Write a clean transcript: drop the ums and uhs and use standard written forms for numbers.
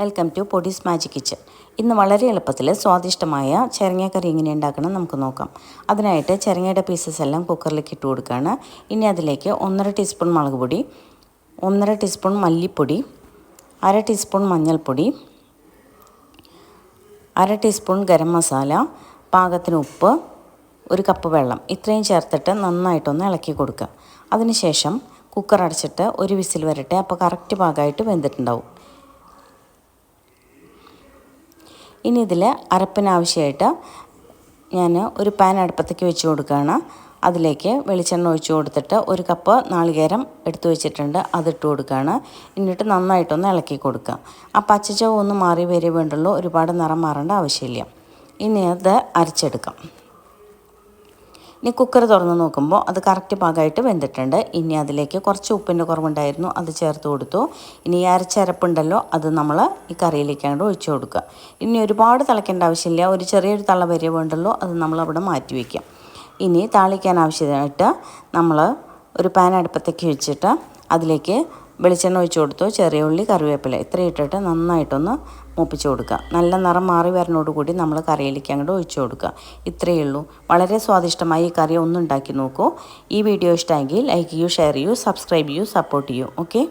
Welcome to പൊടീസ് magic kitchen. ഇന്ന് വളരെ എളുപ്പത്തിൽ സ്വാദിഷ്ടമായ ചെരങ്ങക്കറി എങ്ങനെ ഉണ്ടാക്കണം നമുക്ക് നോക്കാം. അതിനായിട്ട് ചെരങ്ങയുടെ പീസസ് എല്ലാം കുക്കറിലേക്ക് ഇട്ട് കൊടുക്കുകയാണ്. ഇനി അതിലേക്ക് 1.5 ടീസ്പൂൺ മുളക് പൊടി, 1.5 ടീസ്പൂൺ മല്ലിപ്പൊടി, 1/2 ടീസ്പൂൺ മഞ്ഞൾപ്പൊടി, 1/2 ടീസ്പൂൺ ഗരം മസാല, പാകത്തിന് ഉപ്പ്, 1 കപ്പ് വെള്ളം ഇത്രയും ചേർത്തിട്ട് നന്നായിട്ടൊന്ന് ഇളക്കി കൊടുക്കുക. അതിനുശേഷം കുക്കർ അടച്ചിട്ട് ഒരു വിസിൽ വരട്ടെ. അപ്പോൾ കറക്റ്റ് പാകമായിട്ട് വെന്തിട്ടുണ്ടാവും. ഇനി ഇതിൽ അരപ്പിനാവശ്യമായിട്ട് ഞാൻ ഒരു പാൻ അടുപ്പത്തേക്ക് വെച്ച് കൊടുക്കുകയാണ്. അതിലേക്ക് വെളിച്ചെണ്ണ ഒഴിച്ച് കൊടുത്തിട്ട് 1 കപ്പ് നാളികേരം എടുത്തു വെച്ചിട്ടുണ്ട്, അതിട്ട് കൊടുക്കുകയാണ്. എന്നിട്ട് നന്നായിട്ടൊന്ന് ഇളക്കി കൊടുക്കുക. ആ പച്ചച്ചവ് ഒന്ന് മാറി വരേ വേണ്ടുള്ളൂ, ഒരുപാട് നിറം മാറേണ്ട ആവശ്യമില്ല. ഇനി അത് അരച്ചെടുക്കാം. ഇനി കുക്കർ തുറന്ന് നോക്കുമ്പോൾ അത് കറക്റ്റ് പാകമായിട്ട് വെന്തിട്ടുണ്ട്. ഇനി അതിലേക്ക് കുറച്ച് ഉപ്പിൻ്റെ കുറവുണ്ടായിരുന്നു, അത് ചേർത്ത് കൊടുത്തു. ഇനി ഈ അരച്ചരപ്പുണ്ടല്ലോ അത് നമ്മൾ ഈ കറിയിലേക്ക് അങ്ങോട്ട് ഒഴിച്ചു കൊടുക്കുക. ഇനി ഒരുപാട് തിളയ്ക്കേണ്ട ആവശ്യമില്ല, ഒരു ചെറിയൊരു തള വരെ വേണ്ടുള്ളൂ, അത് നമ്മളവിടെ മാറ്റി വയ്ക്കാം. ഇനി താളിക്കാൻ ആവശ്യമായിട്ട് നമ്മൾ ഒരു പാൻ അടുപ്പത്തേക്ക് വെച്ചിട്ട് അതിലേക്ക് വെളിച്ചെണ്ണ ഒഴിച്ച് കൊടുത്തു. ചെറിയ ഉള്ളി, കറിവേപ്പില ഇത്രയും ഇട്ടിട്ട് നന്നായിട്ടൊന്ന് മൂപ്പിച്ച് കൊടുക്കുക. നല്ല നിറം മാറി വരുന്നതോടുകൂടി നമ്മൾ കറിയിലേക്ക് അങ്ങോട്ട് ഒഴിച്ച് കൊടുക്കുക. ഇത്രയേ ഉള്ളൂ. വളരെ സ്വാദിഷ്ടമായി ഈ കറി ഒന്ന് ഉണ്ടാക്കി നോക്കൂ. ഈ വീഡിയോ ഇഷ്ടമെങ്കിൽ ലൈക്ക് ചെയ്യൂ, ഷെയർ ചെയ്യൂ, സബ്സ്ക്രൈബ് ചെയ്യൂ, സപ്പോർട്ട് ചെയ്യൂ. ഓക്കെ.